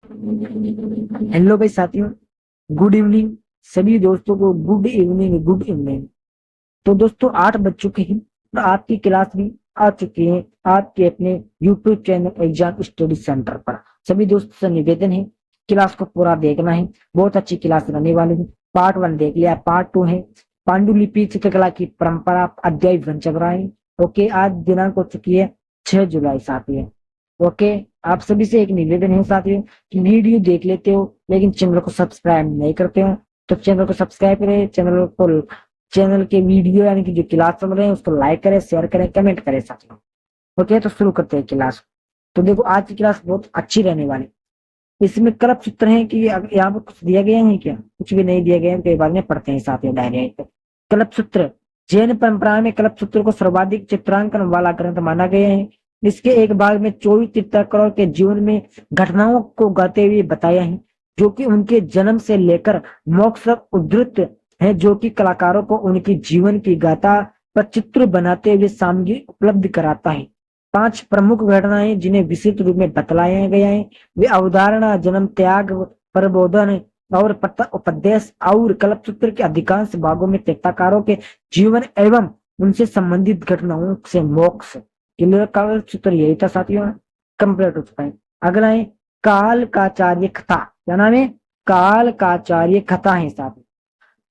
Hello भाई साथियों, good evening. सभी दोस्तों को गुड इवनिंग, गुड इवनिंग। तो दोस्तों 8 बज चुके हैं और आपकी क्लास भी आ चुकी है आपके अपने YouTube channel exam study centre पर। सभी दोस्तों से निवेदन है, क्लास को पूरा देखना है। बहुत अच्छी क्लास रहने वाली है। पार्ट 1 देख लिया, पार्ट 2 है पांडुलिपि चित्रकला की परंपरा, अध्याय वन चल रहा है। ओके, आज दिनांक हो चुकी है 6 जुलाई साथियों। ओके, आप सभी से एक निवेदन है साथियों कि वीडियो देख लेते हो लेकिन चैनल को सब्सक्राइब नहीं करते हो, तो चैनल को सब्सक्राइब करें, चैनल के वीडियो यानी कि जो क्लास चल रहे हैं उसको लाइक करें, शेयर करें, कमेंट करें साथियों। ओके, तो शुरू करते हैं क्लास। तो देखो आज की क्लास बहुत अच्छी रहने वाली। इसमें कल्प सूत्र है कि यहाँ पर कुछ दिया गया है क्या? कुछ भी नहीं दिया गया है, तो बारे में पढ़ते हैं साथियों डायरेक्ट। कल्प सूत्र जैन परंपरा में कल्प सूत्र को सर्वाधिक चित्रांकन वाला ग्रंथ माना गया है। इसके एक भाग में 24 तीर्थंकरों के जीवन में घटनाओं को गाते हुए बताया है, जो कि उनके जन्म से लेकर मोक्ष तक उद्धृत है, जो कि कलाकारों को उनकी जीवन की गाथा पर चित्र बनाते हुए सामग्री उपलब्ध कराता है। 5 प्रमुख घटनाएं जिन्हें विस्तृत रूप में बतलाया गया है वे अवधारणा, जन्म, त्याग, प्रबोधन और उपदेश और कल्पसूत्र के अधिकांश भागों में तीर्थंकरों के जीवन एवं उनसे संबंधित घटनाओं से मोक्ष। क्लियर? कल्पसूत्र यही था साथियों, कंप्लीट हो चुका है। अगला है काल काचार्य कथा। क्या नाम है? काल काचार्य कथा है साथियों,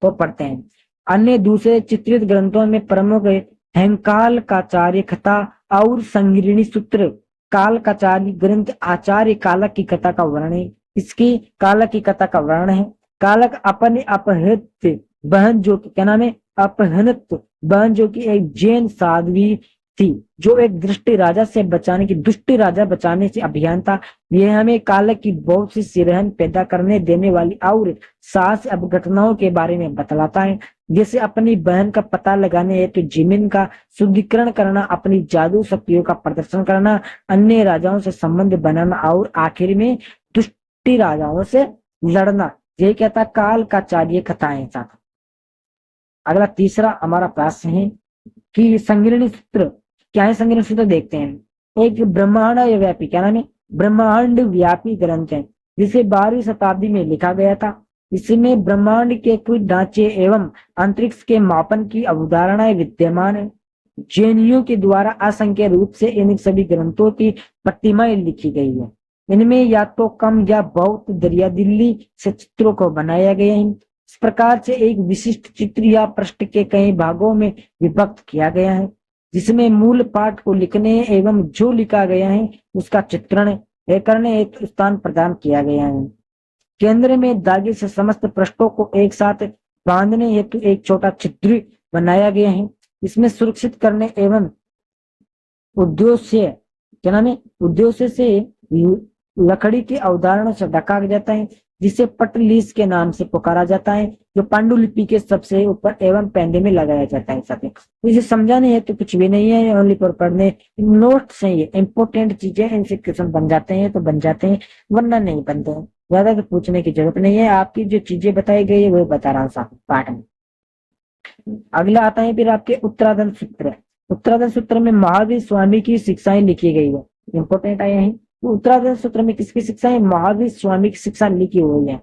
तो पढ़ते हैं। अन्य दूसरे चित्रित ग्रंथों में प्रमुख है हेंकाल काचार्य कथा और संगिरणी सूत्र। काल काचार्य ग्रंथ आचार्य कालक की कथा का वर्णन है। इसकी कालक की कथा का वर्णन है। कालक अपने अपहृत बहन, जो क्या नाम है, अपहृत बहन, जो कि एक जैन साध्वी थी, जो एक दुष्ट राजा बचाने से अभियान था। यह हमें कालक की बहुत सी सिरहन पैदा करने देने वाली और साहस अब घटनाओं के बारे में बतलाता है, जैसे अपनी बहन का पता लगाने हेतु जमीन का शुद्धिकरण करना, अपनी जादू शक्तियों का प्रदर्शन करना, अन्य राजाओं से संबंध बनाना और आखिर में दुष्टी राजाओं से लड़ना। ये कहता काल का कार्य कथाएं साथ। अगला तीसरा हमारा प्रश्न है कि संगिरणी सूत्र क्या है? संगिरणी सूत्र देखते हैं। एक ब्रह्मांड व्यापी, क्या नाम है, ब्रह्मांड व्यापी ग्रंथ है जिसे 12वीं शताब्दी में लिखा गया था। इसमें ब्रह्मांड के कुछ ढांचे एवं अंतरिक्ष के मापन की अवधारणाएं विद्यमान है। जैनियों के द्वारा असंख्य रूप से इन सभी ग्रंथों की प्रतिमाएं लिखी गई है। इनमें या तो कम या बहुत दरिया दिल्ली से चित्रों को बनाया गया है। इस प्रकार से एक विशिष्ट चित्र या पृष्ठ के कई भागों में विभक्त किया गया है, जिसमें मूल पाठ को लिखने एवं जो लिखा गया है उसका चित्रण करने हेतु स्थान प्रदान किया गया है। केंद्र में दागे से समस्त पृष्ठों को एक साथ बांधने हेतु एक छोटा छिद्र बनाया गया है। इसमें सुरक्षित करने एवं उद्देश्य, क्या नाम है, उद्देश्य से लकड़ी की अवधारणा से ढका जाता है, जिसे पटलीस के नाम से पुकारा जाता है, जो पांडुलिपि के सबसे ऊपर एवं पेंडे में लगाया जाता है। साथ इसे समझाने है तो कुछ भी नहीं है, ओनली पर पढ़ने नोट्स हैं, ये इंपॉर्टेंट चीजें, इनसे क्वेश्चन बन जाते हैं तो बन जाते हैं, वरना नहीं बनते हैं। ज्यादा तो पूछने की जरूरत नहीं है, आपकी जो चीजें बताई गई है वो बता रहा हूँ साथ पाठ में। अगला आता है फिर आपके उत्तराधन सूत्र। उत्तराधन सूत्र में महावीर स्वामी की शिक्षाएं लिखी गई है, इंपोर्टेंट आया है। तो उत्तराधन सूत्र में किसकी शिक्षाएं? महावीर स्वामी की शिक्षा लिखी हुई है,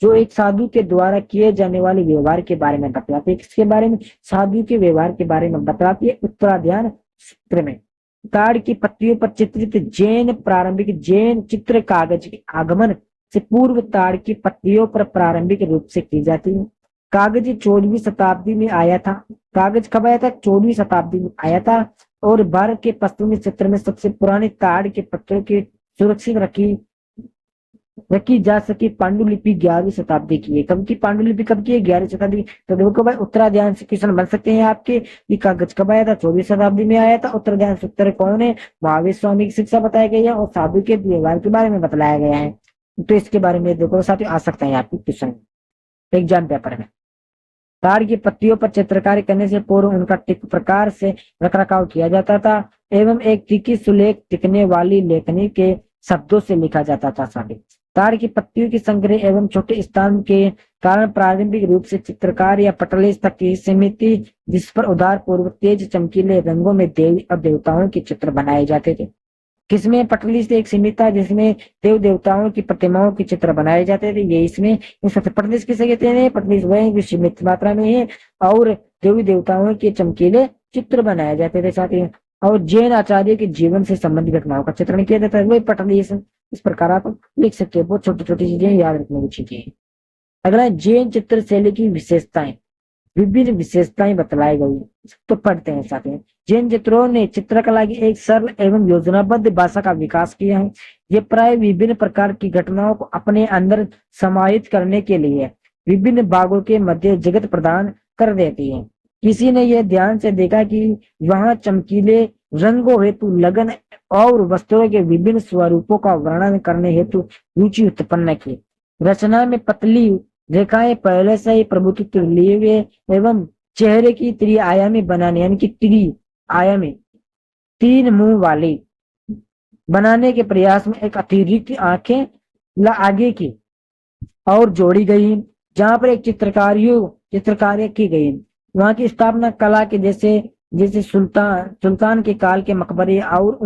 जो एक साधु के द्वारा किए जाने वाले व्यवहार के बारे में बतलाती है। किसके बारे में? साधु के व्यवहार के बारे में बतलाती है उत्तराध्यान सूत्र में। ताड़ की पत्तियों पर चित्रित प्रारंभिक जैन चित्र कागज के आगमन से पूर्व ताड़ की पत्तियों पर प्रारंभिक रूप से की जाती है। कागज 14वीं शताब्दी में आया था। कागज कब आया था? 14वीं शताब्दी में आया था। और भारत के पश्चिमी क्षेत्र में सबसे पुरानी ताड़ के पत्रों की सुरक्षित रखी जा सकी पांडुलिपि 11वीं शताब्दी की है। कब की पांडुलिपि? कब की है? 11वीं शताब्दी। तो देखो भाई, उत्तराध्यान से क्वेश्चन बन सकते हैं आपके। ये कागज कब आया था? 14वीं शताब्दी में आया था। उत्तराध्यान सूत्र कौन है? महावीर स्वामी की शिक्षा बताई गई है और साधु के व्यवहार के बारे में बताया गया है। तो इसके बारे में देखो साथियों, आ सकता है आपके क्वेश्चन एग्जाम पेपर में। ताड़ की पत्तियों पर चित्रकारी करने से पूर्व उनका टिक प्रकार से रखरखाव किया जाता था एवं एक तीखी सुलेख टिकने वाली लेखनी के शब्दों से लिखा जाता था। साबित ताड़ की पत्तियों की संग्रह एवं छोटे स्थान के कारण प्रारंभिक रूप से चित्रकार या पटलेस तक की सीमित थी, जिस पर उदार पूर्व तेज चमकीले रंगों में देवी और देवताओं के चित्र बनाए जाते थे। किसमें पटली से एक सीमित था जिसमें देव देवताओं की प्रतिमाओं के चित्र बनाए जाते थे, ये इसमें सबसे पटलिस किसे कहते हैं? पटलिस वह जो सीमित मात्रा में है और देवी देवताओं के चमकीले चित्र बनाए जाते थे साथ ही। और जैन आचार्य के जीवन से संबंधित घटनाओं का चित्रण किया जाता है, वही पटलिस। इस प्रकार आप लिख सकते हैं, बहुत छोटी छोटी चीजें याद रखने की चीजें। अगला जैन चित्र शैली की विशेषताएं, विभिन्न विशेषताएं बतलाई गई, तो पढ़ते हैं साथ में। जैन चित्रों ने चित्रकला की एक सरल एवं योजनाबद्ध भाषा का विकास किया है। ये प्राय विभिन्न प्रकार की घटनाओं को अपने अंदर समाहित करने के लिए विभिन्न भागों के मध्य जगत प्रदान कर देती है। किसी ने यह ध्यान से देखा कि वहां चमकीले रंगों हेतु लगन और वस्त्रों के विभिन्न स्वरूपों का वर्णन करने हेतु रुचि उत्पन्न की। रचना में पतली रेखाएं पहले से ही प्रभुत्व लिए हुए एवं चेहरे की त्रिआयामी बनाने, यानी कि त्रिआयामी 3 मुंह वाली बनाने के प्रयास में एक अतिरिक्त आंखें आगे की और जोड़ी गई, जहां पर एक चित्रकारी की गई। वहां की स्थापना कला के जैसे सुल्तान के काल के मकबरे और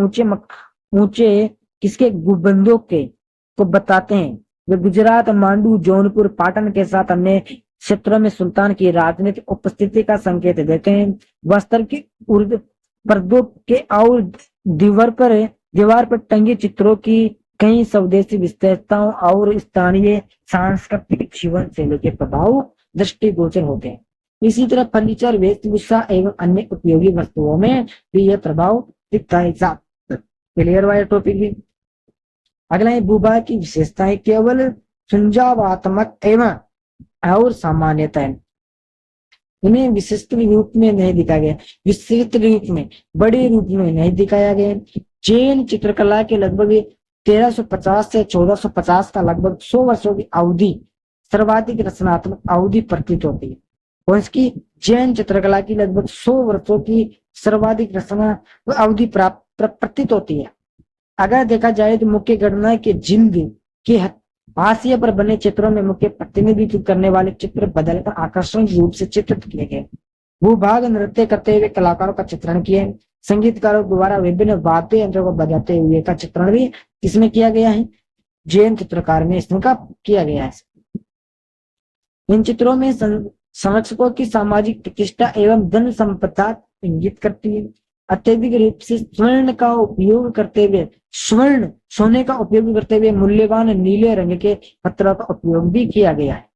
ऊंचे किसके गुंबदों के को बताते हैं। वे गुजरात, मांडू, जौनपुर, पाटन के साथ अन्य क्षेत्रों में सुल्तान की राजनीतिक उपस्थिति का संकेत देते हैं। वस्त्र की उर्द पर्दों के और दीवार पर टंगे चित्रों की कई स्वदेशी विशेषताओं और स्थानीय सांस्कृतिक जीवन शैली के प्रभाव दृष्टिगोचर होते हैं। इसी तरह फर्नीचर, वेशभूषा एवं अन्य उपयोगी वस्तुओं में भी यह प्रभाव दिखता है। क्लियर वाला टॉपिक भी। अगला है भूभाग की विशेषताएं, केवल सुझावात्मक एवं और सामान्यता है, इन्हें विशिष्ट रूप में नहीं दिखाया गया, विस्तृत रूप में, बड़े रूप में नहीं दिखाया गया। जैन चित्रकला के लगभग 1350 से 1450 का लगभग 100 वर्षों की अवधि सर्वाधिक रचनात्मक अवधि प्रतीत होती है। और इसकी जैन चित्रकला की लगभग 100 वर्षों की सर्वाधिक रचना अवधि प्रतीत होती है। अगर देखा जाए तो मुख्य घटना के जिंद के हाशिए पर बने चित्रों में मुख्य प्रतिनिधित्व करने वाले चित्र बदलकर आकर्षक रूप से चित्रित किए गए। भूभाग नृत्य करते हुए कलाकारों का चित्रण किए, संगीतकारों द्वारा विभिन्न वाद्य यंत्रों को बजाते हुए का चित्रण भी किसमें किया गया है? जैन चित्रकार में इसका किया गया है। इन चित्रों में संरक्षकों की सामाजिक प्रतिष्ठा एवं धन संपदा इंगित करती है। अत्यधिक रूप से सोने का उपयोग करते हुए मूल्यवान नीले रंग के पत्थरों का उपयोग भी किया गया है।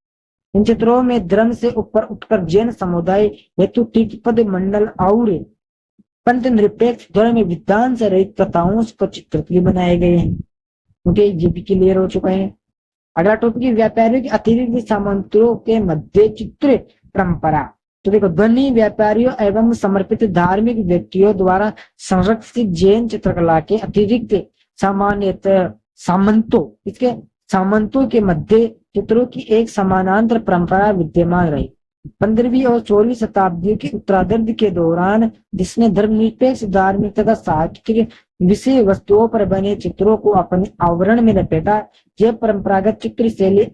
इन चित्रों में धर्म से ऊपर उठकर जैन समुदाय हेतु टीकपद मंडल और पंथ निरपेक्ष धर्म विधान से रहित प्रथाओं को चित्रित भी बनाए गए हैं, क्योंकि ये भी क्लियर हो चुका है। अगला टॉपिक व्यापारियों के अतिरिक्त सामंतों के मध्य चित्र परंपरा। तो देखो, धनी व्यापारियों एवं समर्पित धार्मिक व्यक्तियों द्वारा संरक्षित जैन चित्रकला के अतिरिक्त सामान्यतः सामंतों के मध्य चित्रों की एक समानांतर परंपरा विद्यमान रही। 15वीं और 16वीं शताब्दियों के उत्तरार्ध के दौरान, जिसने धर्मनिरपेक्ष धार्मिक तथा साहित्यिक विषय वस्तुओं पर बने चित्रों को अपने आवरण में लपेटा। यह परंपरागत चित्र शैली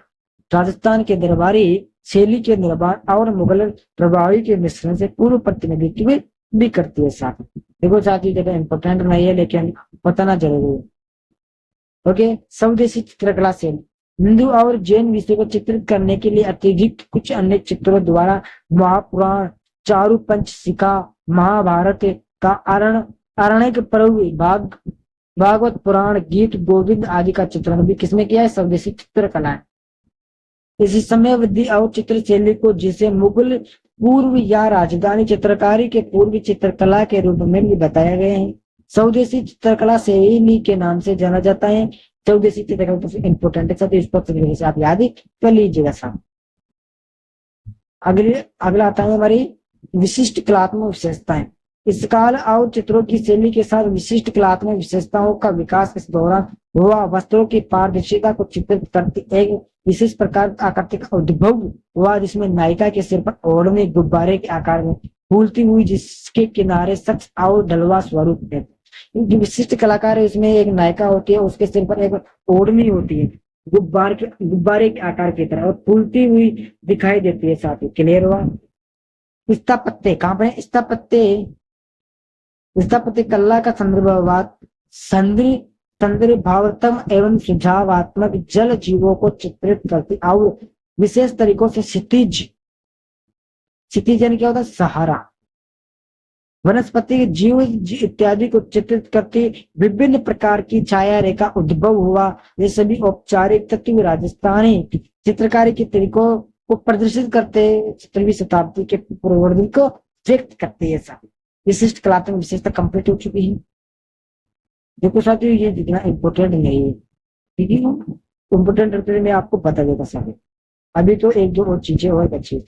राजस्थान के दरबारी शैली के निर्माण और मुगल प्रभावी के मिश्रण से पूर्व प्रतिनिधित्व भी करती है। साथ देखो साथ ही ज्यादा इंपॉर्टेंट नहीं है लेकिन बताना जरूरी है। ओके, स्वदेशी चित्रकला शैली हिंदू और जैन विषय को चित्रित करने के लिए अतिरिक्त कुछ अन्य चित्रों द्वारा महापुराण, चारु पंचशिखा, महाभारत का आरण्यक पर्व, भागवत पुराण, गीत गोविंद आदि का चित्रण भी किसमें किया है? स्वदेशी चित्रकला है। इसी समयावधि और चित्र शैली को जिसे मुगल पूर्व या राजधानी चित्रकारी के पूर्व चित्रकला के रूप में भी बताया गया है, स्वदेशी चित्रकला शैली के नाम से जाना जाता है। स्वदेशी चित्रकला तो इंपोर्टेंट है, सब इस पर से आप याद कर लीजिएगा साहब। अगला आता है हमारी विशिष्ट कलात्मक विशेषताएं। इस काल और चित्रों की शैली के साथ विशिष्ट कलात्मक विशेषताओं का विकास इस दौरान हुआ। वस्त्रों की पारदर्शिता को चित्रित करती एक विशेष प्रकार आकृति का उद्भव हुआ, जिसमें नायिका के सिर पर ओढ़नी गुब्बारे के आकार में फूलती हुई, जिसके किनारे सच और ढलवा स्वरूप है। विशिष्ट कलाकार है, इसमें एक नायिका होती है, उसके सिर पर एक ओढ़नी होती है गुब्बारे के आकार की तरह और फूलती हुई दिखाई देती है। साथ ही क्लियर हुआ। स्थापत्य कहाँ पर? स्थापत्य कला का संद्री तंद्र भावात्मक एवं सुझावात्मक जल जीवों को चित्रित करती और विशेष तरीकों से क्षितिज, क्षितिज यानी क्या होता है सहारा, वनस्पति के जीव इत्यादि को चित्रित करती विभिन्न प्रकार की छाया रेखा उद्भव हुआ। ये सभी औपचारिक तत्व राजस्थानी चित्रकारी के तरीकों को प्रदर्शित करते 17वीं शताब्दी के पूर्ववर्ती को व्यक्त करते हैं। सब विशिष्ट कलात्मक विशेषता कंप्लीट हो चुकी है। देखो साथियों ये जितना इम्पोर्टेंट नहीं है, ठीक है, इम्पोर्टेंट मैं आपको बता देता सारे। अभी तो एक दो और चीजें और अच्छी।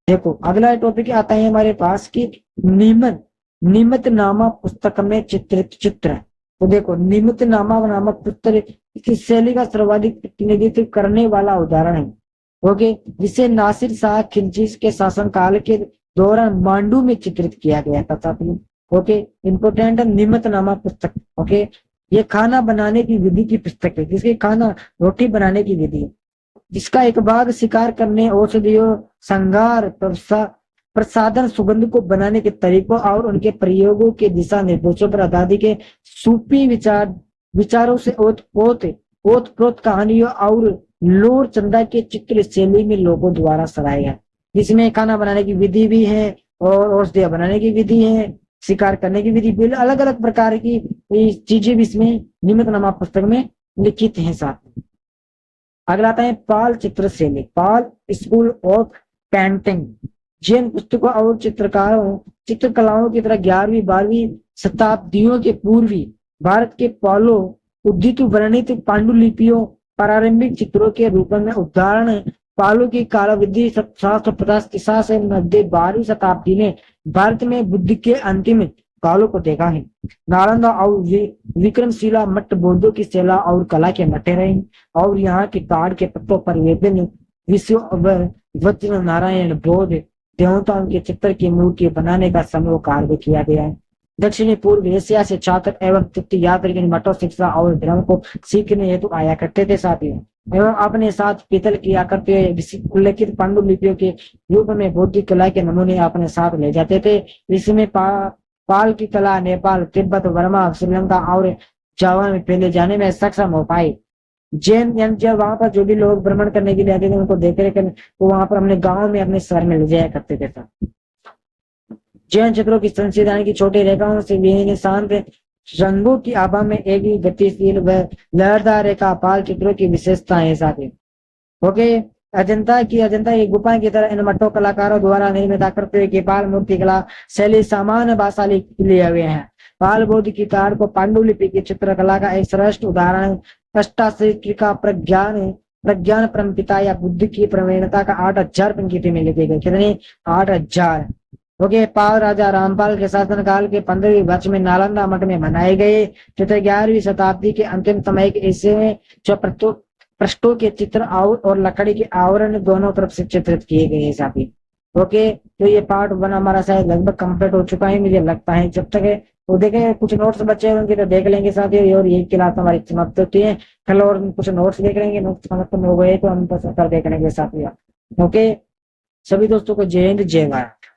देखो अगला टॉपिक आता है हमारे पास कि निमित नामा पुस्तक में चित्रित चित्र। तो देखो निमित नामा नामक पुस्तक की शैली का सर्वाधिक प्रतिनिधित्व करने वाला उदाहरण है, ओके, जिसे नासिर शाह खिलजी के शासनकाल के दौरान मांडू में चित्रित किया गया था साथियों। ओके, इंपोर्टेंट निमित नामा पुस्तक। ओके, ये खाना बनाने की विधि की पुस्तक है, जिसकी खाना रोटी बनाने की विधि, जिसका एक भाग शिकार करने, औषधियों, श्रृंगार, प्रसाधन, सुगंध को बनाने के तरीकों और उनके प्रयोगों के दिशा निर्देशों पर आधारित के सूफी विचारों से ओत प्रोत कहानियों और लोर चंदा के चित्र शैली में लोगों द्वारा सराहा गया, जिसमें खाना बनाने की विधि भी है और औषधियां बनाने की विधि है, शिकार करने की विधि, अलग अलग प्रकार की चीजें भी इसमें निमित नामा पुस्तक में लिखित हैं। साथ में अगला आता है पाल चित्र शैली, पाल स्कूल ऑफ पेंटिंग। जैन पुस्तकों और चित्रकलाओं की तरह 11वीं 12वीं शताब्दियों के पूर्वी भारत के पालो उद्धित वर्णित पांडुलिपियों प्रारंभिक चित्रों के रूप में उदाहरण पालो की कालावधि 750 ईसा से मध्य 12वीं शताब्दी में भारत में बुद्ध के अंतिम कालों को देखा है। नालंदा और विक्रमशिला मठ बौद्धों की शिला और कला के मठे रहे और यहाँ के ताड़ के पत्तों पर विभिन्न विश्व वज्र नारायण बौद्ध देवताओं के चित्र की मूर्ति बनाने का समूह कार्य किया गया है। दक्षिणी पूर्व एशिया से छात्र एवं तीर्थ यात्री मठों शिक्षा और धर्म को सीखने हेतु आया करते थे साथियों, एवं अपने साथ पीतल किया करते हुए उल्लेखित पांडुलिपियों के रूप में बौद्धिक कला के नमूने अपने साथ ले जाते थे। इसमें पाल की कला नेपाल, तिब्बत, बर्मा, श्रीलंका और जावा में फैले जाने में सक्षम हो पाई। जैन जब वहां पर जो भी लोग भ्रमण करने के लिए आते थे उनको देख रेख तो वहां पर अपने गाँव में अपने शहर में ले जाया करते थे। जैन चित्रों की संसीधान की छोटी रेखाओं से विहीन शांत रंगों की आभा में एक ही गतिशील व लहरदार रेखा पाल चित्रों की विशेषता है साथी। ओके, अजंता की गुफा की तरह इन मठों कलाकारों द्वारा निर्मित आकृतियों की पाल मूर्ति कला शैली सामान्य भाषा लिए हुए हैं। पाल बौद्ध की कार को पांडुलिपि की चित्रकला का एक श्रेष्ठ उदाहरण अष्टाशीति का प्रज्ञान परमपिता या बुद्ध की प्रवीणता का 8000 पंक्ति में लिखे गए। कितने? 8000। ओके, पाल राजा रामपाल के शासनकाल के 15वीं वर्ष में नालंदा मठ में बनाए गए चित्र 11वीं शताब्दी के अंतिम समय के हिस्से में जो पृष्ठों के चित्र और लकड़ी के आवरण दोनों तरफ से चित्रित किए गए हैं साथी। ओके, तो ये पार्ट 1 हमारा शायद लगभग कंप्लीट हो चुका है मुझे लगता है। जब तक है तो देखें कुछ नोट्स बचे होंगे तो देख लेंगे साथी, और यही क्लास हमारी समाप्त होती है। कल और कुछ नोट्स देख लेंगे, नोट्स खत्म हो गए तो हम कर देख लेंगे साथी। ओके, सभी दोस्तों को जय हिंद जय भारत।